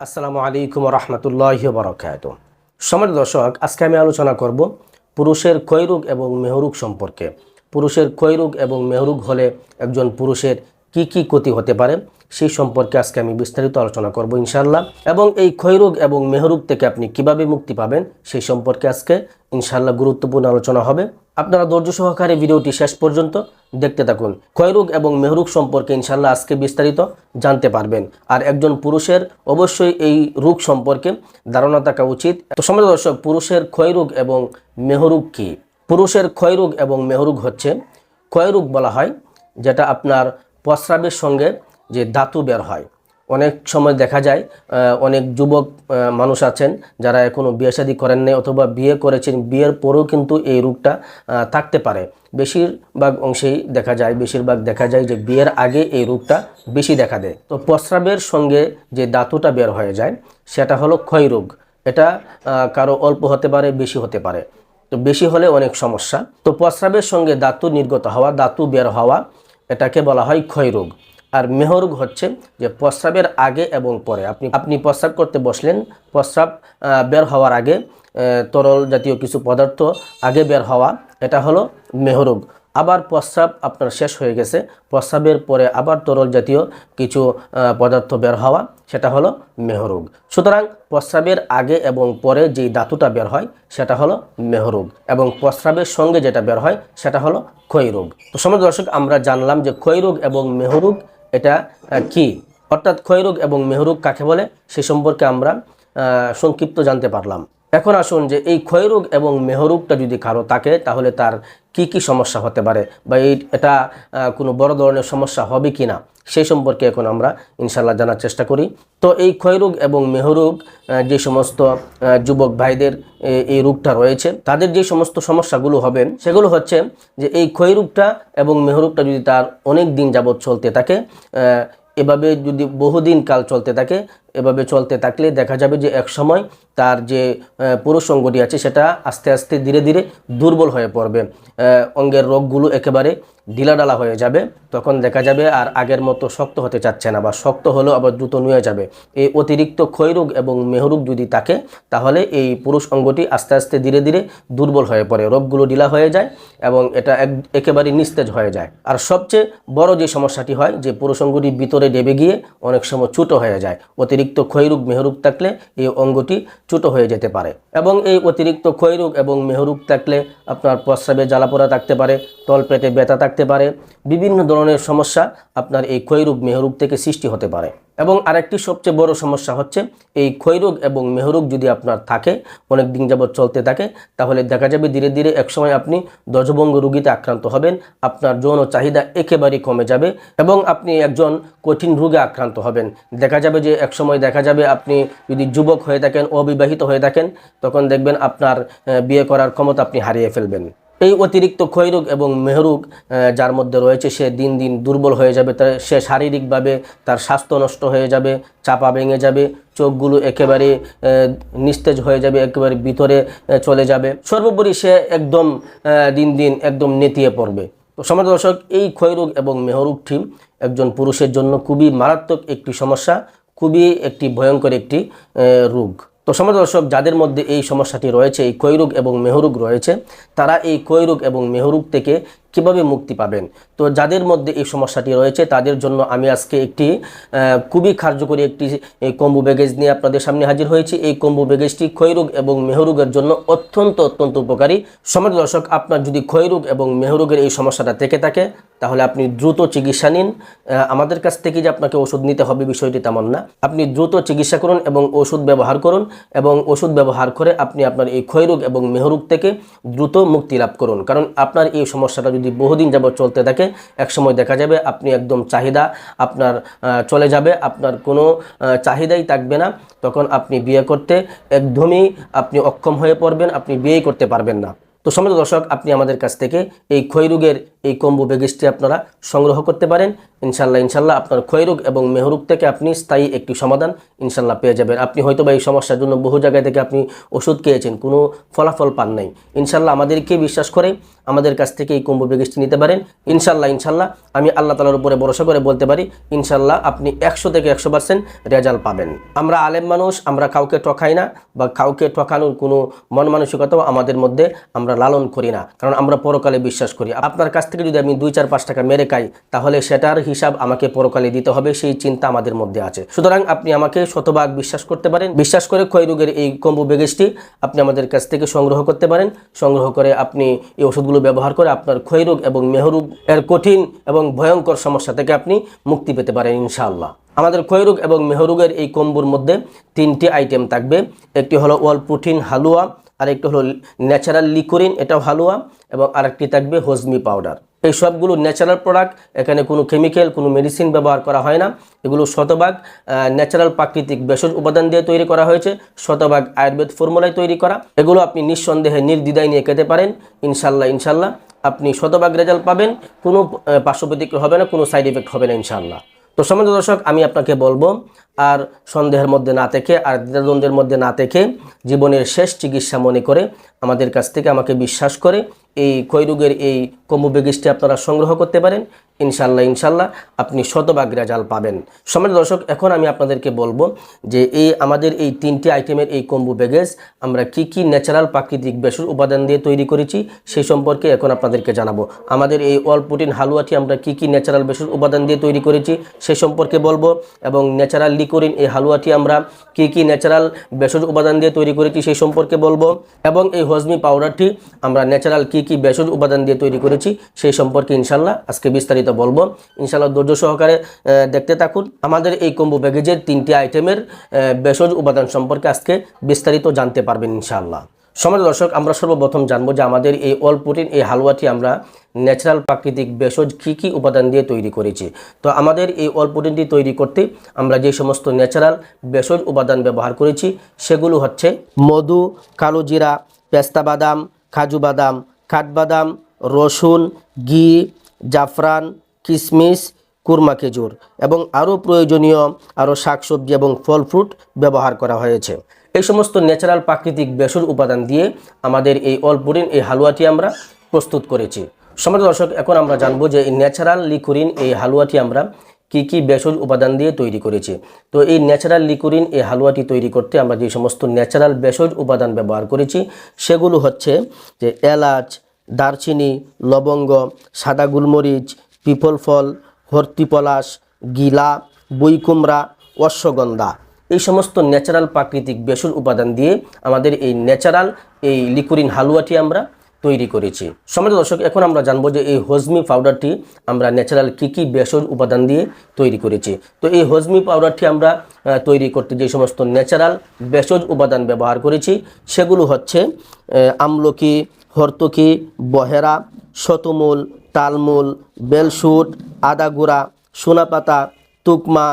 আসসালামু আলাইকুম রহমতুল্লাহি বারাকাতুহু। সম্মানিত দর্শক, আজকে আমি আলোচনা করব পুরুষের ক্ষয়রোগ এবং মেহরোগ সম্পর্কে। পুরুষের ক্ষয়রোগ এবং মেহরোগ হলে একজন পুরুষের কি কি ক্ষতি হতে পারে সেই সম্পর্কে আজকে আমি বিস্তারিত আলোচনা করব ইনশাআল্লাহ। এবং এই ক্ষয়রোগ এবং মেহরোগ থেকে আপনি কিভাবে মুক্তি পাবেন সেই সম্পর্কে আজকে ইনশাআল্লাহ গুরুত্বপূর্ণ আলোচনা হবে। আপনারা ধৈর্য সহকারে ভিডিওটি শেষ পর্যন্ত দেখতে থাকুন। ক্ষয়রোগ এবং মেহরোগ সম্পর্কে ইনশাআল্লাহ আজকে বিস্তারিত জানতে পারবেন। আর একজন পুরুষের অবশ্যই এই রোগ সম্পর্কে ধারণা থাকা উচিত। তো সম্মানিত দর্শক, পুরুষের ক্ষয়রোগ এবং মেহরোগ কি? পুরুষের ক্ষয়রোগ এবং মেহরোগ হচ্ছে, ক্ষয়রোগ বলা হয় যেটা আপনার প্রস্রাবের সঙ্গে যে ধাতু বের হয়। অনেক সময় দেখা যায় অনেক যুবক মানুষ আছেন যারা এখনও বিয়ে শাদী করেন নাই অথবা বিয়ে করেছেন, বিয়ের পরেও কিন্তু এই রোগটা থাকতে পারে। বেশিরভাগ অংশেই বেশিরভাগ দেখা যায় যে বিয়ের আগে এই রোগটা বেশি দেখা দেয়। তো প্রস্রাবের সঙ্গে যে ধাতুটা বের হয়ে যায় সেটা হলো ক্ষয়রোগ। এটা কারো অল্প হতে পারে, বেশি হতে পারে। তো বেশি হলে অনেক সমস্যা। তো প্রস্রাবের সঙ্গে ধাতু নির্গত হওয়া, ধাতু বের হওয়া, এটাকে বলা হয় ক্ষয়রোগ। আর মেহরোগ হচ্ছে যে প্রস্রাবের আগে এবং পরে আপনি প্রস্রাব করতে বসলেন, প্রস্রাব বের হওয়ার আগে তরল জাতীয় কিছু পদার্থ আগে বের হওয়া, এটা হলো মেহরোগ। আবার প্রস্রাব আপনার শেষ হয়ে গেছে, প্রস্রাবের পরে আবার তরল জাতীয় কিছু পদার্থ বের হওয়া, সেটা হলো মেহরোগ। সুতরাং প্রস্রাবের আগে এবং পরে যেই ধাতুটা বের হয় সেটা হলো মেহরোগ, এবং প্রস্রাবের সঙ্গে যেটা বের হয় সেটা হলো ক্ষয়রোগ। তো সম্মানিত দর্শক, আমরা জানলাম যে ক্ষয়রোগ এবং মেহরোগ এটা কি, অর্থাৎ ক্ষয়রোগ এবং মেহরোগ কাকে বলে সে সম্পর্কে আমরা সংক্ষিপ্ত জানতে পারলাম। এখন আসুন যে এই ক্ষয়রোগ এবং মেহরোগটা যদি কারো থাকে তাহলে তার কি কি সমস্যা হতে পারে, বা এটা কোনো বড় ধরনের সমস্যা হবে কি না সেই সম্পর্কে এখন আমরা ইনশাল্লাহ জানার চেষ্টা করি। তো এই ক্ষয়রোগ এবং মেহরোগ যে সমস্ত যুবক ভাইদের এই রোগটা রয়েছে তাদের যে সমস্ত সমস্যাগুলো হবে সেগুলো হচ্ছে যে এই ক্ষয়রোগটা এবং মেহরোগটা যদি তার অনেক দিন যাবৎ চলতে থাকে, এভাবে যদি বহুদিন কাল চলতে থাকে, এভাবে চলতে থাকলে দেখা যাবে যে এক সময় তার যে পুরুষ অঙ্গটি আছে সেটা আস্তে আস্তে ধীরে ধীরে দুর্বল হয়ে পড়বে। অঙ্গের রোগগুলো একেবারে ঢিলাঢালা হয়ে যাবে। তখন দেখা যাবে আর আগের মতো শক্ত হতে চাচ্ছে না, বা শক্ত হলেও আবার দ্রুত নুয়ে যাবে। এই অতিরিক্ত ক্ষয়রোগ এবং মেহরোগ যদি থাকে তাহলে এই পুরুষ অঙ্গটি আস্তে আস্তে ধীরে ধীরে দুর্বল হয়ে পড়ে, রোগগুলো ঢিলা হয়ে যায় এবং এটা একেবারে নিস্তেজ হয়ে যায়। আর সবচেয়ে বড় যে সমস্যাটি হয় যে পুরুষ অঙ্গটি ভিতরে ডেবে গিয়ে অনেক সময় ছোটো হয়ে যায়। অতিরিক্ত ক্ষয়রোগ মেহরোগ থাকলে এই অঙ্গটি ছোটো হয়ে যেতে পারে, এবং এই অতিরিক্ত ক্ষয়রোগ এবং মেহরোগ থাকলে আপনার প্রস্রাবে জ্বালাপোড়া থাকতে পারে, তলপেটে ব্যথা থাকতে পারে, বিভিন্ন ধরনের সমস্যা আপনার এই ক্ষয়রোগ মেহরোগ থেকে সৃষ্টি হতে পারে। এবং আরেকটি সবচেয়ে বড় সমস্যা হচ্ছে এই ক্ষয়রোগ এবং মেহরোগ যদি আপনার থাকে, অনেক দিন যাবৎ চলতে থাকে, তাহলে দেখা যাবে ধীরে ধীরে একসময় আপনি ধ্বজভঙ্গ রোগীতে আক্রান্ত হবেন, আপনার যৌন চাহিদা একেবারেই কমে যাবে এবং আপনি একজন কঠিন রোগে আক্রান্ত হবেন। দেখা যাবে যে একসময় দেখা যাবে আপনি যদি যুবক হয়ে থাকেন, অবিবাহিত হয়ে থাকেন, তখন দেখবেন আপনার বিয়ে করার ক্ষমতা আপনি হারিয়ে ফেলবেন। এই অতিরিক্ত ক্ষয়রোগ এবং মেহরোগ যার মধ্যে রয়েছে সে দিন দিন দুর্বল হয়ে যাবে, সে শারীরিকভাবে তার স্বাস্থ্য নষ্ট হয়ে যাবে, চাপা ভেঙে যাবে, চোখগুলো একেবারে নিস্তেজ হয়ে যাবে, একেবারে ভিতরে চলে যাবে, সর্বোপরি সে একদম দিন দিন একদম নেতিয়ে পড়বে। তো সম্মানিত দর্শক, এই ক্ষয়রোগ এবং মেহরোগটি একজন পুরুষের জন্য খুবই মারাত্মক একটি সমস্যা, খুবই একটি ভয়ঙ্কর একটি রোগ। তো সম্মানিত দর্শক, যাদের মধ্যে এই সমস্যাটি রয়েছে, এই ক্ষয়রোগ এবং মেহরোগ রয়েছে, তারা এই ক্ষয়রোগ এবং মেহরোগ থেকে কিভাবে মুক্তি পাবেন? তো যাদের মধ্যে এই সমস্যাটি রয়েছে তাদের জন্য আমি আজকে একটি খুবই কার্যকরী একটি কম্বো প্যাকেজ নিয়ে আপনাদের সামনে হাজির হয়েছি। এই কম্বো প্যাকেজটি ক্ষয়রোগ এবং মেহরোগের জন্য অত্যন্ত উপকারী। সম্মানিত দর্শক, আপনার যদি ক্ষয়রোগ এবং মেহরোগের এই সমস্যাটা থেকে থাকে তাহলে আপনি দ্রুত চিকিৎসা নিন। আমাদের কাছ থেকে যে আপনাকে ওষুধ নিতে হবে বিষয়টি তেমন না। আপনি দ্রুত চিকিৎসা করুন এবং ওষুধ ব্যবহার করুন, এবং ওষুধ ব্যবহার করে আপনি আপনার এই ক্ষয়রোগ এবং মেহরোগ থেকে দ্রুত মুক্তি লাভ করুন। কারণ আপনার এই সমস্যাটা যদি বহুদিন যাবৎ চলতে থাকে, একসময় দেখা যাবে আপনি একদম চাহিদা আপনার চলে যাবে, আপনার কোনো চাহিদাই থাকবে না। তখন আপনি বিয়ে করতে একদমই আপনি অক্ষম হয়ে পড়বেন, আপনি বিয়েই করতে পারবেন না। তো সম্মানিত দর্শক, আপনি আমাদের কাছ থেকে এই ক্ষয়রোগের এই কম্বো প্যাকেজটি আপনারা সংগ্রহ করতে পারেন। ইনশাল্লাহ ইনশাল্লাহ আপনার ক্ষয়রোগ এবং মেহরুগ থেকে আপনি স্থায়ী একটি সমাধান ইনশাল্লাহ পেয়ে যাবেন। আপনি হয়তো বা এই সমস্যার জন্য বহু জায়গায় থেকে আপনি ওষুধ খেয়েছেন, কোনো ফলাফল পান নাই। ইনশাল্লাহ আমাদেরকে বিশ্বাস করে আমাদের কাছ থেকে এই কম্বো প্যাকেজটি নিতে পারেন। ইনশাল্লাহ ইনশাল্লাহ আমি আল্লাহ তাআলার উপরে ভরসা করে বলতে পারি ইনশাল্লাহ আপনি 100 থেকে 100% রেজাল্ট পাবেন। আমরা আলেম মানুষ, আমরা কাউকে ঠকাই না বা কাউকে ঠকানোর কোনো মন মানসিকতাও আমাদের মধ্যে আমরা লালন করি না, কারণ আমরা পরকালে বিশ্বাস করি। আপনার কাছ থেকে যদি আমি 2-4-5 টাকা মেরে খাই তাহলে সেটার হিসাব আমাকে পরকালে দিতে হবে, সেই চিন্তা আমাদের মধ্যে আছে। সুতরাং আপনি আমাকে শতভাগ বিশ্বাস করতে পারেন। বিশ্বাস করে ক্ষয়রোগের এই কম্বো প্যাকেজটি আপনি আমাদের কাছ থেকে সংগ্রহ করতে পারেন। সংগ্রহ করে আপনি এই ওষুধগুলো ব্যবহার করে আপনার ক্ষয়রোগ এবং মেহরুগ এর কঠিন এবং ভয়ঙ্কর সমস্যা থেকে আপনি মুক্তি পেতে পারেন ইনশাআল্লাহ। আমাদের ক্ষয়রোগ এবং মেহরুগের এই কম্বোর মধ্যে 3টি আইটেম থাকবে। একটি হলো ওয়াল প্রোটিন হালুয়া, আরেকটি হলো ন্যাচারাল লিকোরিন, এটাও হালুয়া, এবং আরেকটি থাকবে হজমি পাউডার। এই সবগুলো ন্যাচারাল প্রোডাক্ট, এখানে কোনো কেমিক্যাল, কোনো মেডিসিন ব্যবহার করা হয় না। এগুলো শতভাগ ন্যাচারাল প্রাকৃতিক ভেষজ উপাদান দিয়ে তৈরি করা হয়েছে, শতভাগ আয়ুর্বেদ ফর্মুলায় তৈরি করা। এগুলো আপনি নিঃসন্দেহে নির্দ্বিধায় নিয়ে খেতে পারেন। ইনশাল্লাহ ইনশাল্লাহ আপনি শতভাগ রেজাল্ট পাবেন, কোনো পার্শ্ব প্রতিক্রিয়া হবে না, কোনো সাইড এফেক্ট হবে না ইনশাল্লাহ। তো সম্মানিত দর্শক, আমি আপনাকে বলবো আর সন্দেহের মধ্যে না থেকে, আর দ্বিধাদ্বন্দ্বের মধ্যে না থেকে, জীবনের শেষ চিকিৎসা মনে করে আমাদের কাছ থেকে, আমাকে বিশ্বাস করে এই ক্ষয়রোগের এই কম্বো প্যাকেজটি আপনারা সংগ্রহ করতে পারেন। ইনশাল্লাহ ইনশাল্লাহ আপনি শতভাগ রেজাল্ট পাবেন। সম্মানিত দর্শক, এখন আমি আপনাদেরকে বলবো যে আমাদের এই 3টি আইটেমের এই কম্বো প্যাকেজ আমরা কি ন্যাচারাল প্রাকৃতিক ভেষজ উপাদান দিয়ে তৈরি করেছি সেই সম্পর্কে এখন আপনাদেরকে জানাবো। আমাদের এই অল প্রোটিন হালুয়াটি আমরা কি ন্যাচারাল ভেষজ উপাদান দিয়ে তৈরি করেছি সেই সম্পর্কে বলবো, এবং ন্যাচারাল লিকোরিন এই হালুয়াটি আমরা কি ন্যাচারাল ভেষজ উপাদান দিয়ে তৈরি করেছি সেই সম্পর্কে বলবো, এবং এই হজমি পাউডারটি আমরা ন্যাচারাল কি ভেষজ উপাদান দিয়ে তৈরি করেছি সেই সম্পর্কে ইনশাল্লাহ আজকে বিস্তারিত বলবো। ইনশাল্লাহ ধৈর্য সহকারে দেখতে থাকুন। আমাদের এই কম্বো প্যাকেজের 3টি আইটেমের ভেষজ উপাদান সম্পর্কে আজকে বিস্তারিত জানতে পারবেন ইনশাআল্লাহ। সম্মানিত দর্শক, আমরা সর্বপ্রথম জানবো যে আমাদের এই অল প্রোটিন এই হালুয়াটি আমরা ন্যাচারাল প্রাকৃতিক ভেষজ কি উপাদান দিয়ে তৈরি করেছি। তো আমাদের এই অল প্রোটিনটি তৈরি করতে আমরা যে সমস্ত ন্যাচারাল ভেষজ উপাদান ব্যবহার করেছি সেগুলো হচ্ছে মধু, কালো জিরা, পেস্তা বাদাম, কাজু বাদাম, কাঠবাদাম, রসুন, ঘি, জাফরান, কিশমিশ, কুরমা খেজুর এবং আরও প্রয়োজনীয় আরও শাকসবজি এবং ফল ফ্রুট ব্যবহার করা হয়েছে। এই সমস্ত ন্যাচারাল প্রাকৃতিক ভেষজ উপাদান দিয়ে আমাদের এই অল প্রোটিন এই হালুয়াটি আমরা প্রস্তুত করেছি। সম্মানিত দর্শক, এখন আমরা জানবো যে এই ন্যাচারাল লিকোরিন এই হালুয়াটি আমরা কি ভেষজ উপাদান দিয়ে তৈরি করেছি। তো এই ন্যাচারাল লিকোরিন এই হালুয়াটি তৈরি করতে আমরা যে সমস্ত ন্যাচারাল ভেষজ উপাদান ব্যবহার করেছি সেগুলো হচ্ছে যে এলাচ, দারচিনি, লবঙ্গ, সাদা গোলমরিচ, পিপল ফল, হর্তিপলাশ, গিলা, বইকুমড়া, অশ্বগন্ধা। এই সমস্ত ন্যাচারাল প্রাকৃতিক ভেষজ উপাদান দিয়ে আমাদের এই ন্যাচারাল এই লিকোরিন হালুয়াটি আমরা তৈরি করেছি। সম্মানিত দর্শক, এখন আমরা জানবো যে এই হজমি পাউডারটি আমরা ন্যাচারাল কি ভেষজ উপাদান দিয়ে তৈরি করেছি। তো এই হজমি পাউডারটি আমরা তৈরি করতে যে সমস্ত ন্যাচারাল ভেষজ উপাদান ব্যবহার করেছি সেগুলো হচ্ছে আমলকি, হর্তকি, বহেরা, শতমূল, তালমূল, বেলশুট, আদা গুঁড়া, সোনাপাতা, তুকমা,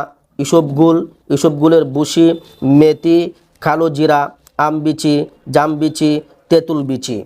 ইসবগুলের বুশি, মেথি, কালো জিরা, আমবিচি, জামবিচি, তেঁতুল বিচি।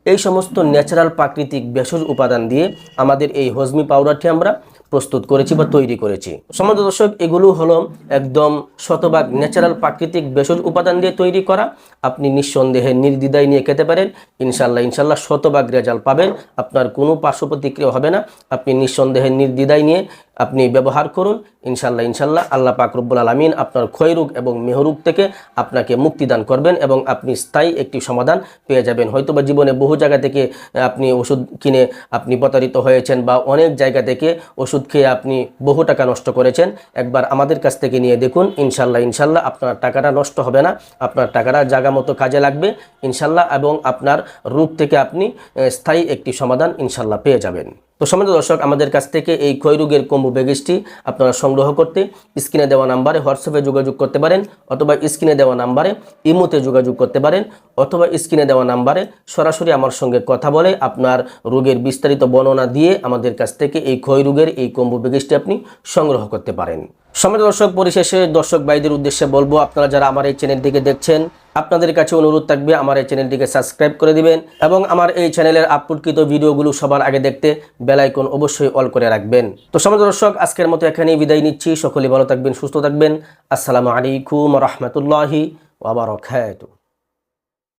এই সমস্ত ন্যাচারাল প্রাকৃতিক ভেষজ উপাদান দিয়ে আমাদের এই হজমি পাউডারটি আমরা প্রস্তুত করেছি বা তৈরি করেছি। সম্মানিত দর্শক, এগুলো হলো একদম শতভাগ ন্যাচারাল প্রাকৃতিক ভেষজ উপাদান দিয়ে তৈরি করা। আপনি নিঃসন্দেহে নির্দ্বিধায় নিয়ে খেতে পারেন। ইনশাল্লাহ ইনশাল্লাহ শতভাগ রেজাল্ট পাবেন, আপনার কোনো পার্শ্ব প্রতিক্রিয়া হবে না। আপনি নিঃসন্দেহে নির্দ্বিধায় নিয়ে আপনি ব্যবহার করুন। ইনশাল্লাহ ইনশাল্লাহ আল্লাহ পাক রব্বুল আলামিন আপনার ক্ষয়রোগ এবং মেহরুগ থেকে আপনাকে মুক্তিদান করবেন এবং আপনি স্থায়ী একটি সমাধান পেয়ে যাবেন। হয়তোবা জীবনে বহু জায়গা থেকে আপনি ওষুধ কিনে আপনি প্রতারিত হয়েছেন বা অনেক জায়গা থেকে ওষুধ খেয়ে আপনি বহু টাকা নষ্ট করেছেন। একবার আমাদের কাছ থেকে নিয়ে দেখুন, ইনশাল্লাহ ইনশাল্লাহ আপনার টাকাটা নষ্ট হবে না, আপনার টাকাটা জায়গা মতো কাজে লাগবে ইনশাল্লাহ, এবং আপনার রোগ থেকে আপনি স্থায়ী একটি সমাধান ইনশাল্লাহ পেয়ে যাবেন। তো সম্মানিত দর্শক, আমাদের কাছ থেকে এই ক্ষয়রোগের কম্বো প্যাকেজটি আপনারা সংগ্রহ করতে স্ক্রিনে দেওয়া নাম্বারে হোয়াটসঅ্যাপে যোগাযোগ করতে পারেন, অথবা স্ক্রিনে দেওয়া নাম্বারে ইমোতে যোগাযোগ করতে পারেন, অথবা স্ক্রিনে দেওয়া নাম্বারে সরাসরি আমার সঙ্গে কথা বলে আপনার রোগের বিস্তারিত বর্ণনা দিয়ে আমাদের কাছ থেকে এই ক্ষয়রোগের এই কম্বো প্যাকেজটি আপনি সংগ্রহ করতে পারেন। সম্মানিত দর্শক, পরিশেষে দর্শক ভাইদের উদ্দেশ্যে বলবো, আপনারা যারা আমার এই চ্যানেলটিকে দেখছেন, আপনাদের কাছে অনুরোধ থাকবে আমার এই চ্যানেলটিকে সাবস্ক্রাইব করে দিবেন এবং আমার এই চ্যানেলের আপলোডকৃত ভিডিওগুলো সবার আগে দেখতে বেল আইকন অবশ্যই অল করে রাখবেন। তো সম্মানিত দর্শক, আজকের মতো এখানেই বিদায় নিচ্ছি। সকলেই ভালো থাকবেন, সুস্থ থাকবেন। আসসালামু আলাইকুম ওয়া রাহমাতুল্লাহি ওয়া বারাকাতুহু।